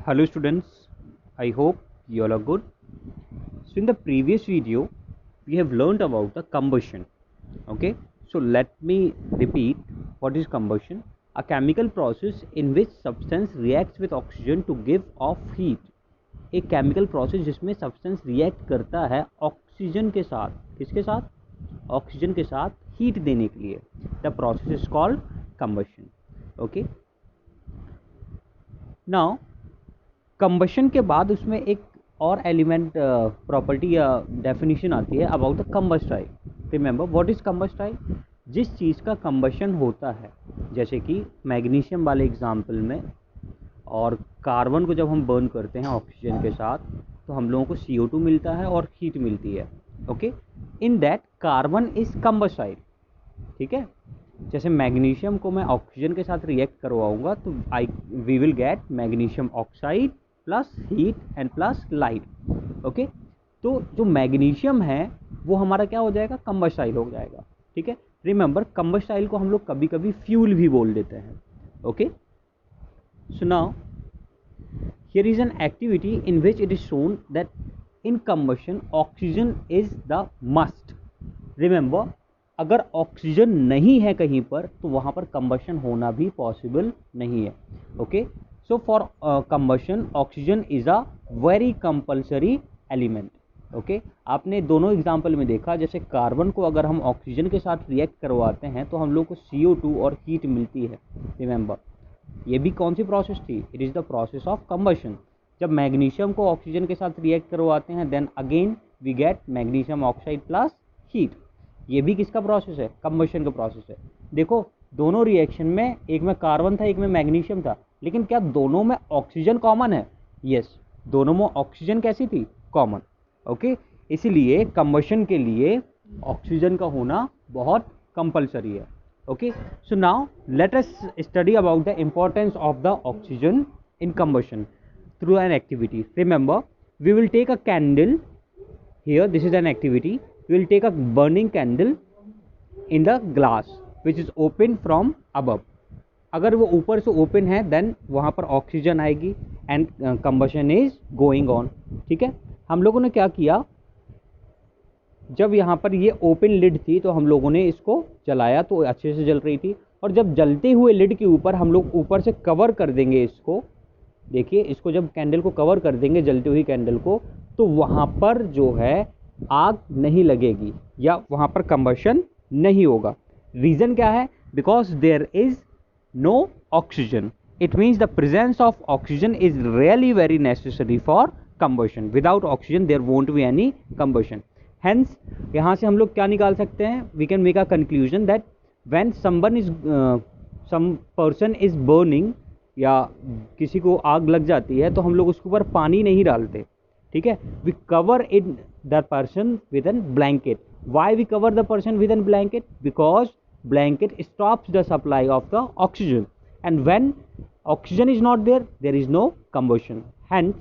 Hello students, I hope you all are good. So in the previous video, we have learned about the combustion. Okay, so let me repeat what is combustion. A chemical process in which substance reacts with oxygen to give off heat. एक chemical process जिसमें substance react करता है oxygen के साथ, किसके साथ? Oxygen के साथ हीट देने के लिए. The process is called combustion. Okay, now combustion के बाद उसमें एक और एलिमेंट प्रॉपर्टी या डेफिनेशन आती है about the combustible. Remember what is combustible? जिस चीज़ का कंबशन होता है, जैसे कि मैग्नीशियम वाले एग्जाम्पल में, और कार्बन को जब हम बर्न करते हैं ऑक्सीजन के साथ तो हम लोगों को CO2 मिलता है और हीट मिलती है. Okay, in that carbon is combustible. ठीक है, जैसे मैग्नीशियम को मैं ऑक्सीजन के साथ रिएक्ट करवाऊंगा तो we will get magnesium oxide plus heat and plus light. Okay, तो जो मैग्नीशियम है वो हमारा क्या हो जाएगा? कंबस्टाइल हो जाएगा. ठीक है, रिमेंबर कंबस्टाइल को हम लोग कभी कभी फ्यूल भी बोल देते हैं. Okay, so now here is an activity in which it is shown that in combustion oxygen is the must. remember अगर ऑक्सीजन नहीं है कहीं पर तो वहाँ पर कंबशन होना भी पॉसिबल नहीं है. Okay, so for combustion oxygen is a very compulsory element. Okay, आपने दोनों एग्जाम्पल में देखा, जैसे कार्बन को अगर हम ऑक्सीजन के साथ रिएक्ट करवाते हैं तो हम लोग को CO2 और हीट मिलती है. रिमेंबर ये भी कौन सी प्रोसेस थी? It is the process of combustion. जब मैग्नीशियम को ऑक्सीजन के साथ रिएक्ट करवाते हैं then again we get magnesium oxide plus heat. ये भी किसका प्रोसेस है? कंबशन का प्रोसेस है. देखो दोनों रिएक्शन में, एक में कार्बन था एक में मैग्नीशियम था, लेकिन क्या दोनों में ऑक्सीजन कॉमन है? यस, दोनों में ऑक्सीजन कैसी थी? कॉमन. ओके, इसीलिए कंबशन के लिए ऑक्सीजन का होना बहुत कंपलसरी है. Okay, so now let us study about the importance of the oxygen in combustion through an activity. Remember, we will take a candle here. This is an activity. We will take a burning candle in the glass which is open from above. अगर वो ऊपर से open है then वहाँ पर oxygen आएगी and combustion is going on. ठीक है, हम लोगों ने क्या किया, जब यहाँ पर ये ओपन लिड थी तो हम लोगों ने इसको जलाया तो अच्छे से जल रही थी, और जब जलते हुए लिड के ऊपर हम लोग ऊपर से कवर कर देंगे इसको. देखिए, इसको जब कैंडल को कवर कर देंगे, जलती हुई कैंडल को, तो वहाँ पर जो है आग नहीं लगेगी या वहाँ पर कंबशन नहीं होगा. रीज़न क्या है? Because there is no oxygen. It means the presence of oxygen is really very necessary for combustion. Without oxygen there won't be any combustion. Hence यहाँ से हम लोग क्या निकाल सकते हैं? We can make a conclusion that when some person is burning, या किसी को आग लग जाती है तो हम लोग उसके ऊपर पानी नहीं डालते. ठीक है, we cover it the person with an blanket. Why we cover the person with an blanket? Because blanket stops the supply of the oxygen, and when oxygen is not there, there is no combustion. Hence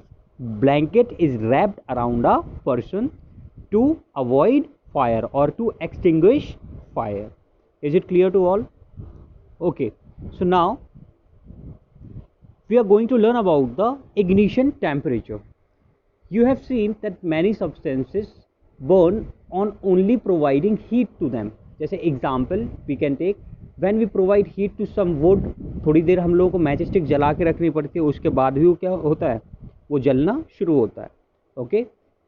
blanket is wrapped around a person to avoid fire or to extinguish fire. Is it clear to all? Okay, so now we are going to learn about the ignition temperature. You have seen that many substances burn on only providing heat to them. जैसे example we can take, when we provide heat to some wood, थोड़ी देर हम लोगों को match stick जला के रखनी पड़ती है, उसके बाद भी वो क्या होता है? वो जलना शुरू होता है. Okay,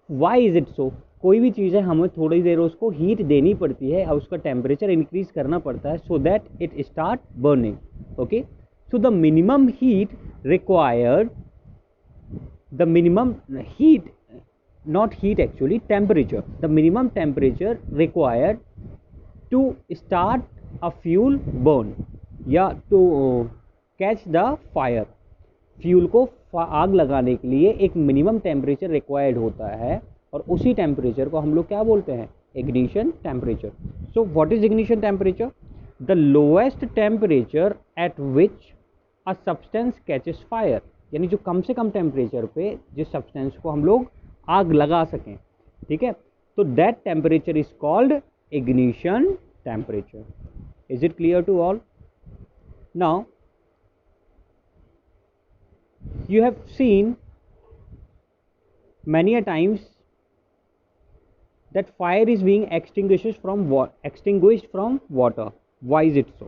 why is it so? कोई भी चीज़ है हमें थोड़ी देर उसको हीट देनी पड़ती है और उसका टेम्परेचर इंक्रीज करना पड़ता है so that it start burning. Okay, so the minimum heat required, the minimum heat, not heat actually, temperature, the minimum temperature required to start a fuel burn या to catch the fire. Fuel को आग लगाने के लिए एक minimum temperature required होता है, और उसी टेम्परेचर को हम लोग क्या बोलते हैं? Ignition temperature. So what is ignition temperature? The lowest temperature at which a substance catches fire. यानी जो कम से कम टेम्परेचर पे जिस सब्सटेंस को हम लोग आग लगा सकें. ठीक है, तो that temperature is called ignition temperature. Is it clear to all? Now You have seen many a times that fire is being extinguished from water. Why is it so?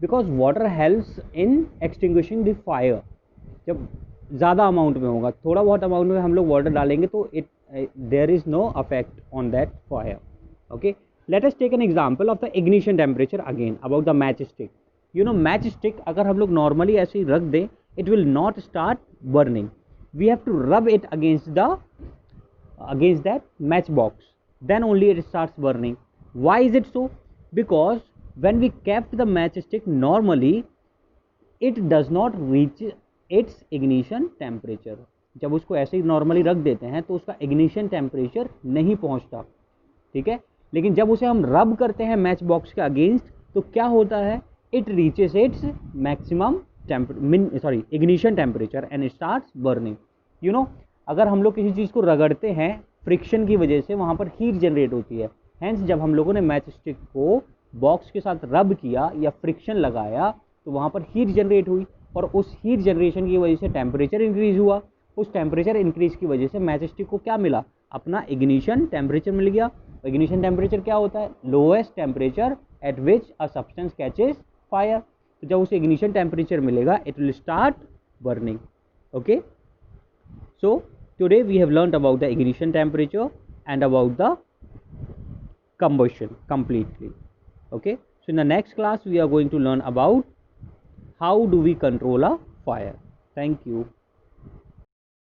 Because water helps in extinguishing the fire. जब ज़्यादा amount में होगा, थोड़ा बहुत amount में हम लोग water डालेंगे तो it there is no affect on that fire. Okay, let us take an example of the ignition temperature again about the match stick. You know match stick अगर हम लोग नॉर्मली ऐसे ही रख दें, it will not start burning. We have to rub it against that matchbox, then only it starts burning. Why is it so? Because when we kept the matchstick normally, it does not reach its ignition temperature. जब उसको ऐसे ही normally रख देते हैं तो उसका ignition temperature नहीं पहुंचता, ठीक है. लेकिन जब उसे हम रब करते हैं मैच बॉक्स के अगेंस्ट तो क्या होता है, it reaches its maximum ignition temperature and starts burning. You know, अगर हम लोग किसी चीज़ को रगड़ते हैं फ्रिक्शन की वजह से वहाँ पर हीट जनरेट होती है. हैंस जब हम लोगों ने मैच स्टिक को बॉक्स के साथ रब किया या फ्रिक्शन लगाया तो वहाँ पर हीट जनरेट हुई और उस हीट जनरेशन की वजह से टेम्परेचर इंक्रीज हुआ. उस टेम्परेचर इंक्रीज की वजह से मैच स्टिक को क्या मिला, अपना इग्निशन टेम्परेचर मिल गया. इग्निशन टेम्परेचर क्या होता है, lowest temperature at which a substance catches fire. तो जब उसे इग्निशन टेम्परेचर मिलेगा it will start burning. Okay, so today we have learned about the ignition temperature and about the combustion completely. Okay, so in the next class we are going to learn about how do we control a fire. Thank you.